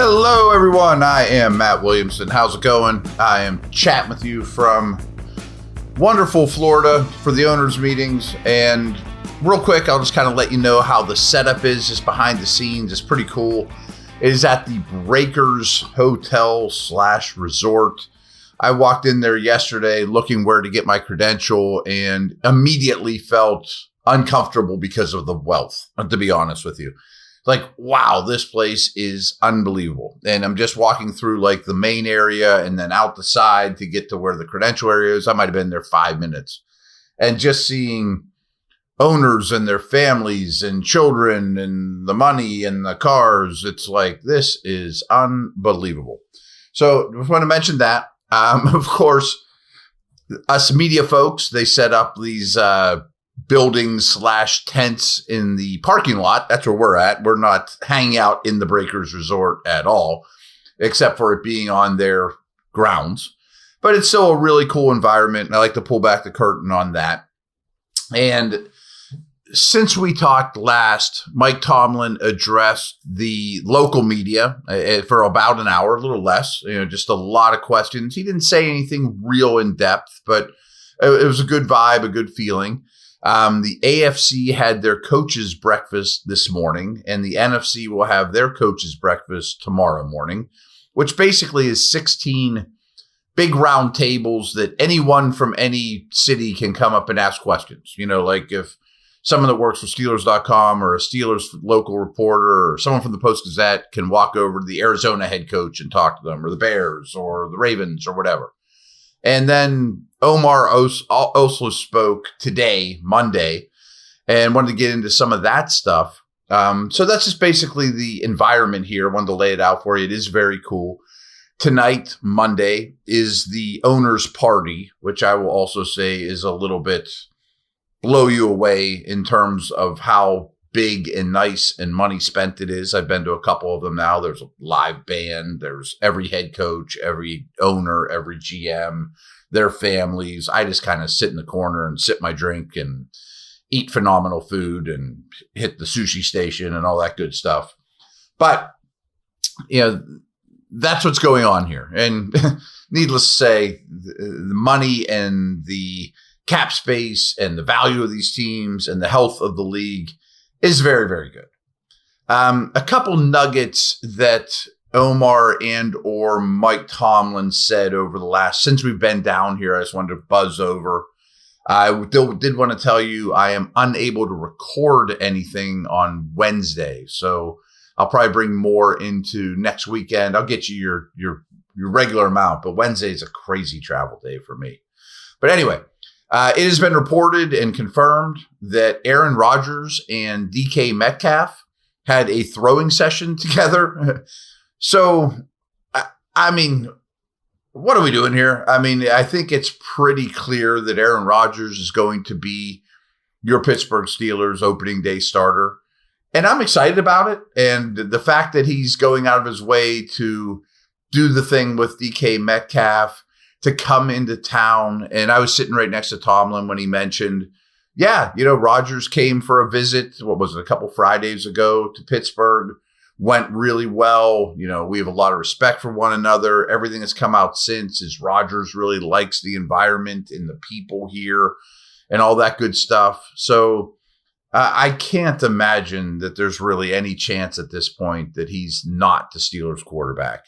Hello, everyone. I am Matt Williamson. How's it going? I am chatting with you from wonderful Florida for the owners' meetings. And real quick, I'll just kind of let you know how the setup is just behind the scenes. It's pretty cool. It is at the Breakers Hotel / Resort. I walked in there yesterday looking where to get my credential and immediately felt uncomfortable because of the wealth, to be honest with you. Like, wow, this place is unbelievable. And I'm just walking through like the main area and then out the side to get to where the credential area is. I might have been there 5 minutes. And just seeing owners and their families and children and the money and the cars, it's like, this is unbelievable. So I just want to mention that. Of course, us media folks, they set up these buildings / tents in the parking lot. That's where we're at. We're not hanging out in the Breakers Resort at all, except for it being on their grounds. But it's still a really cool environment. And I like to pull back the curtain on that. And since we talked last, Mike Tomlin addressed the local media for about an hour, a little less, just a lot of questions. He didn't say anything real in depth, but it was a good vibe, a good feeling. The AFC had their coaches' breakfast this morning, and the NFC will have their coaches' breakfast tomorrow morning, which basically is 16 big round tables that anyone from any city can come up and ask questions. Like if someone that works for Steelers.com or a Steelers local reporter or someone from the Post-Gazette can walk over to the Arizona head coach and talk to them, or the Bears or the Ravens or whatever. And then Omar also spoke today, Monday, and wanted to get into some of that stuff. So that's just basically the environment here. I wanted to lay it out for you. It is very cool. Tonight, Monday, is the owners' party, which I will also say is a little bit blow you away in terms of how big and nice and money spent it is. I've been to a couple of them now. There's a live band. There's every head coach, every owner, every GM, their families. I just kind of sit in the corner and sip my drink and eat phenomenal food and hit the sushi station and all that good stuff. But, that's what's going on here. And needless to say, the money and the cap space and the value of these teams and the health of the league is very, very good. A couple nuggets that Omar and or Mike Tomlin said over the last, since we've been down here, I just wanted to buzz over. I did want to tell you I am unable to record anything on Wednesday. So I'll probably bring more into next weekend. I'll get you your regular amount, but Wednesday is a crazy travel day for me. But anyway, it has been reported and confirmed that Aaron Rodgers and DK Metcalf had a throwing session together. So, I mean, what are we doing here? I mean, I think it's pretty clear that Aaron Rodgers is going to be your Pittsburgh Steelers opening day starter. And I'm excited about it. And the fact that he's going out of his way to do the thing with DK Metcalf, to come into town. And I was sitting right next to Tomlin when he mentioned, Rodgers came for a visit. What was it? A couple Fridays ago to Pittsburgh. Went really well. We have a lot of respect for one another. Everything that's come out since is Rodgers really likes the environment and the people here and all that good stuff. So I can't imagine that there's really any chance at this point that he's not the Steelers quarterback.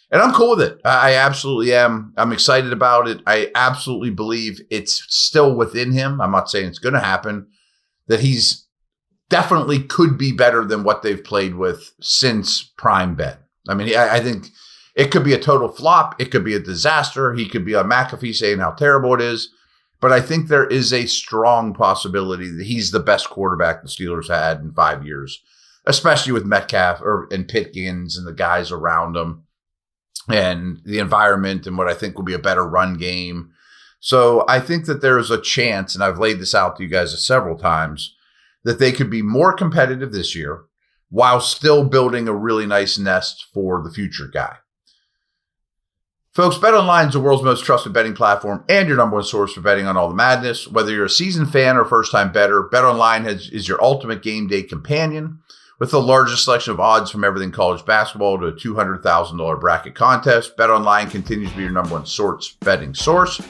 And I'm cool with it. I absolutely am. I'm excited about it. I absolutely believe it's still within him. I'm not saying it's going to happen, that he's definitely could be better than what they've played with since Prime Ben. I mean, I think it could be a total flop. It could be a disaster. He could be on McAfee saying how terrible it is. But I think there is a strong possibility that he's the best quarterback the Steelers had in 5 years, especially with Metcalf and Pitkins and the guys around him, and the environment and what I think will be a better run game. So I think that there is a chance, and I've laid this out to you guys several times, that they could be more competitive this year while still building a really nice nest for the future guy. Folks, BetOnline is the world's most trusted betting platform and your number one source for betting on all the madness. Whether you're a seasoned fan or first-time bettor, BetOnline is your ultimate game day companion. With the largest selection of odds from everything college basketball to a $200,000 bracket contest, BetOnline continues to be your number one sports betting source.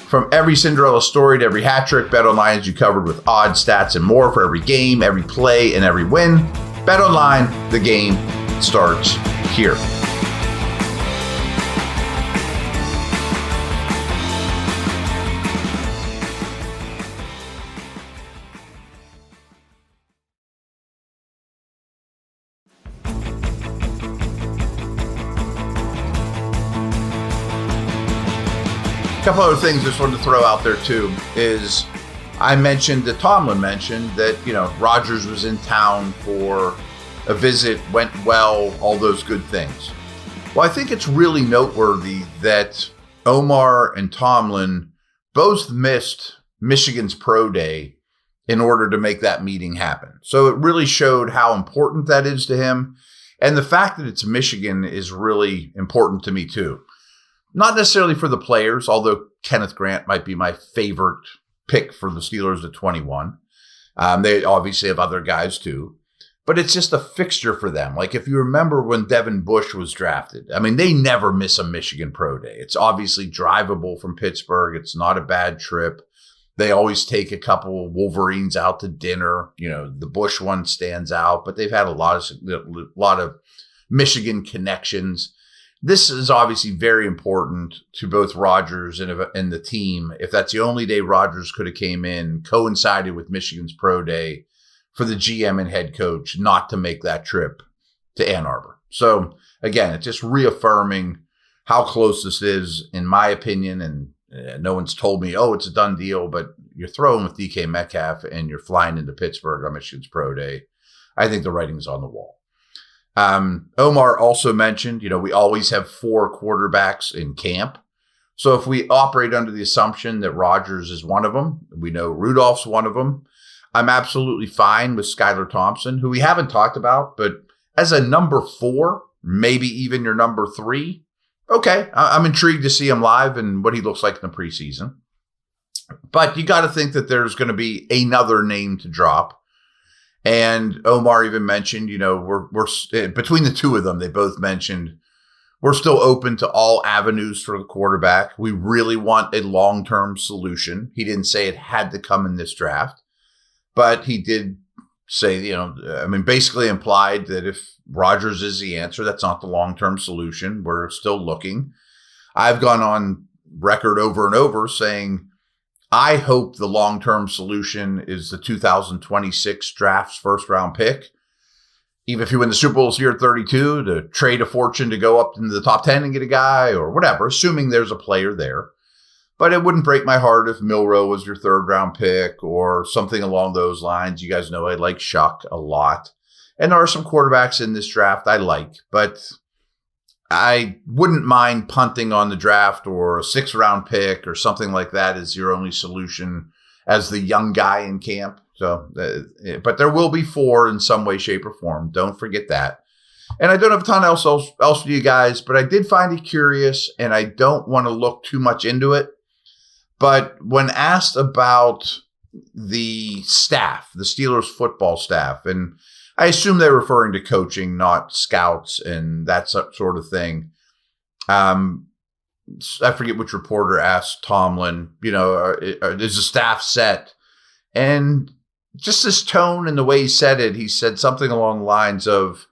From every Cinderella story to every hat trick, BetOnline has you covered with odds, stats, and more for every game, every play, and every win. BetOnline, the game starts here. A couple other things I just wanted to throw out there too is Tomlin mentioned that, Rodgers was in town for a visit, went well, all those good things. Well, I think it's really noteworthy that Omar and Tomlin both missed Michigan's pro day in order to make that meeting happen. So it really showed how important that is to him. And the fact that it's Michigan is really important to me too. Not necessarily for the players, although Kenneth Grant might be my favorite pick for the Steelers at 21. They obviously have other guys too. But it's just a fixture for them. Like if you remember when Devin Bush was drafted, they never miss a Michigan Pro Day. It's obviously drivable from Pittsburgh. It's not a bad trip. They always take a couple of Wolverines out to dinner. The Bush one stands out, but they've had a lot of Michigan connections. This is obviously very important to both Rodgers and the team. If that's the only day Rodgers could have came in, coincided with Michigan's pro day, for the GM and head coach not to make that trip to Ann Arbor. So again, it's just reaffirming how close this is, in my opinion. And no one's told me, it's a done deal, but you're throwing with DK Metcalf and you're flying into Pittsburgh on Michigan's pro day. I think the writing's on the wall. Omar also mentioned, we always have 4 quarterbacks in camp. So if we operate under the assumption that Rodgers is one of them, we know Rudolph's one of them, I'm absolutely fine with Skylar Thompson, who we haven't talked about, but as a number 4, maybe even your number 3, okay, I'm intrigued to see him live and what he looks like in the preseason. But you got to think that there's going to be another name to drop. And Omar even mentioned, we're between the two of them, they both mentioned we're still open to all avenues for the quarterback. We really want a long-term solution. He didn't say it had to come in this draft, but he did say, basically implied that if Rodgers is the answer, that's not the long-term solution. We're still looking. I've gone on record over and over saying, I hope the long-term solution is the 2026 draft's first-round pick. Even if you win the Super Bowl here at 32, to trade a fortune to go up into the top 10 and get a guy or whatever, assuming there's a player there. But it wouldn't break my heart if Milroe was your third-round pick or something along those lines. You guys know I like Shuck a lot. And there are some quarterbacks in this draft I like, but I wouldn't mind punting on the draft or a 6th-round pick or something like that as your only solution as the young guy in camp. So, but there will be 4 in some way, shape, or form. Don't forget that. And I don't have a ton else for you guys, but I did find it curious, and I don't want to look too much into it. But when asked about the staff, the Steelers football staff, and I assume they're referring to coaching, not scouts and that sort of thing. I forget which reporter asked Tomlin, is the staff set? And just this tone and the way he said something along the lines of,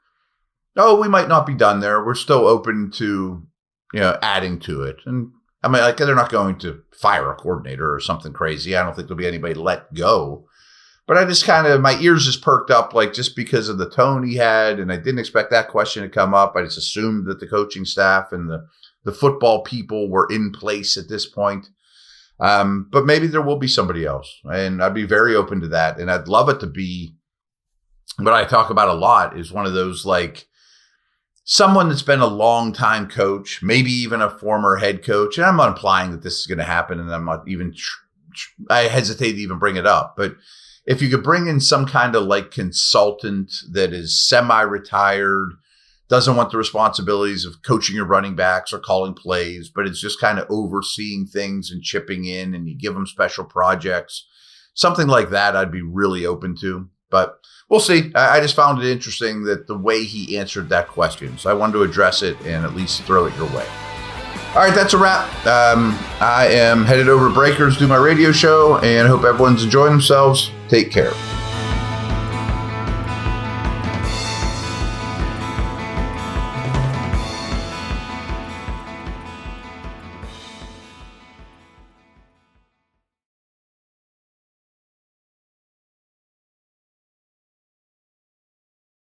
we might not be done there. We're still open to, adding to it. And they're not going to fire a coordinator or something crazy. I don't think there'll be anybody let go. But I just my ears just perked up, just because of the tone he had. And I didn't expect that question to come up. I just assumed that the coaching staff and the football people were in place at this point. But maybe there will be somebody else. And I'd be very open to that. And I'd love it to be, what I talk about a lot is one of those, someone that's been a long time coach, maybe even a former head coach. And I'm not implying that this is going to happen. And I'm not even, I hesitate to even bring it up. But if you could bring in some kind of consultant that is semi-retired, doesn't want the responsibilities of coaching your running backs or calling plays, but it's just kind of overseeing things and chipping in, and you give them special projects, something like that I'd be really open to. But we'll see. I just found it interesting that the way he answered that question. So I wanted to address it and at least throw it your way. All right, that's a wrap. I am headed over to Breakers, do my radio show, and hope everyone's enjoying themselves. Take care.